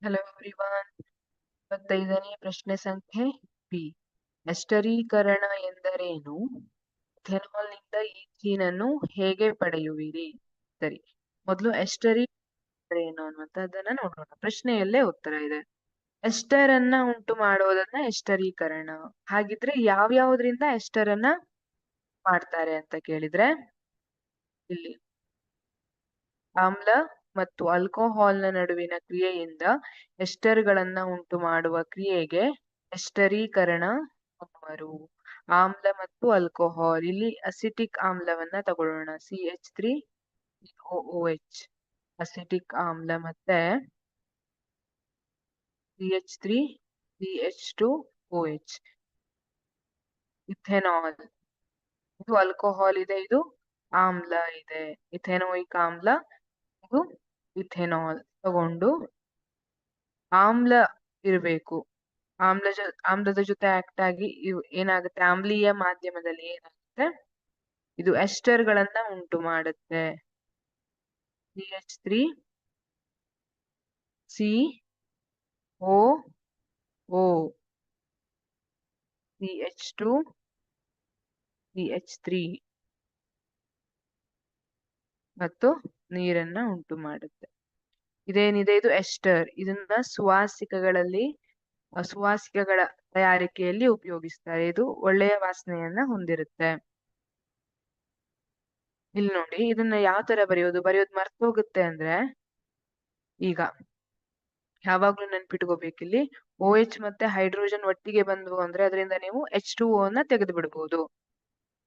Hello everyone. 25ನೇ ಪ್ರಶ್ನೆ ಸಂಖ್ಯೆ B. ಎಸ್ಟರೀಕರಣ ಎಂದರೇನು? ಇಥೆನಾಲ್ನಿಂದ ಈಥೀನ್ ಅನ್ನು ಹೇಗೆ ಪಡೆಯುವಿರಿ? ಸರಿ, ಮೊದಲು ಎಸ್ಟರಿ ಏನು ಅನ್ನುವಂಥದ್ದನ್ನ ನೋಡೋಣ. ಪ್ರಶ್ನೆಯಲ್ಲೇ ಉತ್ತರ ಇದೆ. ಎಸ್ಟರ್ ಅನ್ನ ಉಂಟು ಮಾಡೋದನ್ನ ಎಸ್ಟರೀಕರಣ. ಹಾಗಿದ್ರೆ ಯಾವ್ಯಾವ್ದ್ರಿಂದ ಎಸ್ಟರ್ ಅನ್ನ ಮಾಡ್ತಾರೆ ಅಂತ ಕೇಳಿದ್ರೆ, ಇಲ್ಲಿ ಆಮ್ಲ ಮತ್ತು ಆಲ್ಕೋಹಾಲ್ನ ನಡುವಿನ ಕ್ರಿಯೆಯಿಂದ ಎಸ್ಟರ್ಗಳನ್ನ ಉಂಟು ಮಾಡುವ ಕ್ರಿಯೆಗೆ ಎಸ್ಟರೀಕರಣ ಅನ್ನುವರು. ಆಮ್ಲ ಮತ್ತು ಆಲ್ಕೋಹಾಲ್, ಇಲ್ಲಿ ಅಸಿಟಿಕ್ ಆಮ್ಲವನ್ನ ತಗೊಳ್ಳೋಣ, CH3OOH ಅಸಿಟಿಕ್ ಆಮ್ಲ, ಮತ್ತೆ CH3CH2OH ಇಥೆನಾಲ್. ಇದು ಆಲ್ಕೋಹಾಲ್ ಇದೆ, ಇದು ಆಮ್ಲ ಇದೆ, ಇಥೆನೋಯಿಕ್ ಆಮ್ಲ, ಇದು ಇಥೆನಾಲ್ ತಗೊಂಡು ಆಮ್ಲ ಇರಬೇಕು. ಆಮ್ಲದ ಜೊತೆ ಆಕ್ಟ್ ಆಗಿ ಏನಾಗುತ್ತೆ, ಆಮ್ಲೀಯ ಮಾಧ್ಯಮದಲ್ಲಿ ಏನಾಗುತ್ತೆ, ಇದು ಎಸ್ಟರ್ ಗಳನ್ನ ಉಂಟು ಮಾಡುತ್ತೆ. CH3COO, CH2CH3 ಮತ್ತು ನೀರನ್ನ ಉಂಟು ಮಾಡುತ್ತೆ. ಇದೇನಿದೆ, ಇದು ಎಸ್ಟರ್. ಇದನ್ನ ಸುವಾಸಿಕಗಳ ತಯಾರಿಕೆಯಲ್ಲಿ ಉಪಯೋಗಿಸ್ತಾರೆ. ಇದು ಒಳ್ಳೆಯ ವಾಸನೆಯನ್ನ ಹೊಂದಿರುತ್ತೆ. ಇಲ್ಲಿ ನೋಡಿ, ಇದನ್ನ ಯಾವ ತರ ಬರೆಯೋದು ಮರ್ತೋಗುತ್ತೆ ಅಂದ್ರೆ, ಈಗ ಯಾವಾಗ್ಲೂ ನೆನ್ಪಿಟ್ಕೋಬೇಕಿಲ್ಲಿ OH ಮತ್ತೆ ಹೈಡ್ರೋಜನ್ ಒಟ್ಟಿಗೆ ಬಂದ್ವು ಅಂದ್ರೆ ಅದರಿಂದ ನೀವು H2O ನ ತೆಗೆದು ಬಿಡ್ಬೋದು.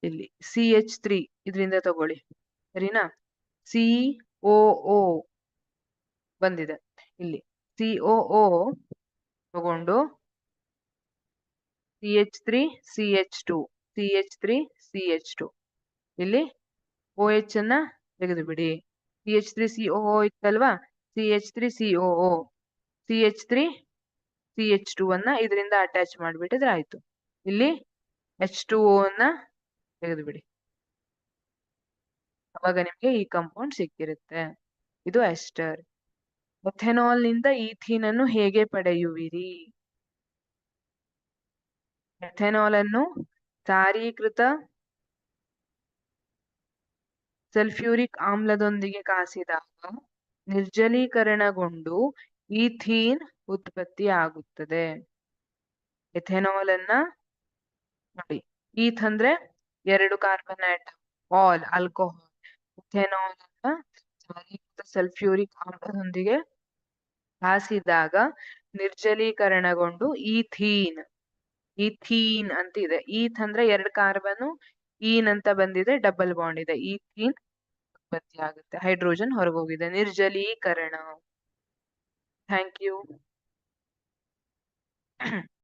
ಇಲ್ಲಿ CH3 ಇದರಿಂದ ತಗೊಳ್ಳಿ, ಸರಿನಾ? COO ಬಂದಿದೆ, ಇಲ್ಲಿ COO ತಗೊಂಡು CH3CH2 ಇಲ್ಲಿ OH ಅನ್ನ ತೆಗೆದು ಬಿಡಿ. CH3COO ಇತ್ತಲ್ವಾ, CH3COO CH3CH2 ಅನ್ನ ಇದರಿಂದ ಅಟ್ಯಾಚ್ ಮಾಡ್ಬಿಟ್ಟಿದ್ರೆ ಆಯ್ತು. ಇಲ್ಲಿ H2O ಅನ್ನ ತೆಗೆದು ಬಿಡಿ, ಅವಾಗ ನಿಮ್ಗೆ ಈ ಕಂಪೌಂಡ್ ಸಿಕ್ಕಿರುತ್ತೆ. ಇದು ಎಸ್ಟರ್. ಎಥೆನಾಲ್ ನಿಂದ ಈಥೀನ್ ಅನ್ನು ಹೇಗೆ ಪಡೆಯುವಿರಿ? ಎಥೆನಾಲ್ ಅನ್ನು ಸಾರೀಕೃತ ಸಲ್ಫ್ಯೂರಿಕ್ ಆಮ್ಲದೊಂದಿಗೆ ಕಾಸಿದಾಗ ನಿರ್ಜಲೀಕರಣಗೊಂಡು ಈಥೀನ್ ಉತ್ಪತ್ತಿ ಆಗುತ್ತದೆ. ಎಥೆನಾಲ್ ಅನ್ನ ನೋಡಿ, ಈಥ್ ಅಂದ್ರೆ 2 ಕಾರ್ಬನ್ ಆಟಮ್, ಆಲ್ಕೋಹಾಲ್. ಎಥೆನಾಲ್ ಅನ್ನ ಸಾರೀಕೃತ ಸಲ್ಫ್ಯೂರಿಕ್ ಆಮ್ಲದೊಂದಿಗೆ ಕಾಸಿದಾಗ ನಿರ್ಜಲೀಕರಣಗೊಂಡು ಈಥೀನ್ ಅಂತ ಇದೆ. ಈಥ್ ಅಂದ್ರೆ 2 ಕಾರ್ಬನ್, ಈನ್ ಅಂತ ಬಂದಿದೆ, ಡಬಲ್ ಬಾಂಡ್ ಇದೆ, ಈಥೀನ್ ಉತ್ಪತ್ತಿ ಆಗುತ್ತೆ. ಹೈಡ್ರೋಜನ್ ಹೊರಗೋಗಿದೆ, ನಿರ್ಜಲೀಕರಣ. Thank you.